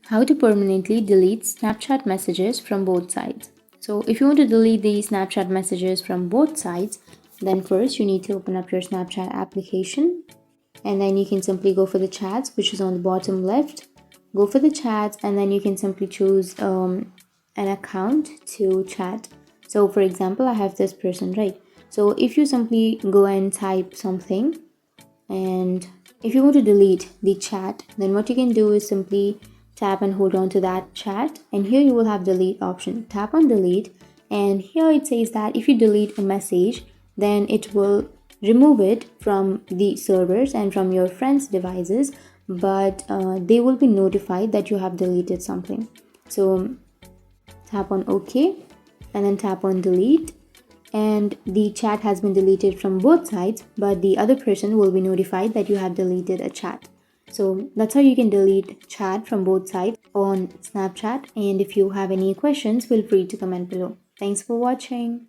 How to permanently delete Snapchat messages from both sides. So if you want to delete the Snapchat messages from both sides, then first you need to open up your Snapchat application, and then you can simply go for the chats, which is on the bottom left. Go for the chats, and then you can simply choose an account to chat. So for example, I have this person, right? So if you simply go and type something, and if you want to delete the chat, then what you can do is simply tap and hold on to that chat, and here you will have delete option. Tap on delete, and here it says that if you delete a message, then it will remove it from the servers and from your friends' devices, but they will be notified that you have deleted something. So tap on OK, and then tap on delete, and the chat has been deleted from both sides, but the other person will be notified that you have deleted a chat. So that's how you can delete chat from both sides on Snapchat. And if you have any questions, feel free to comment below. Thanks for watching.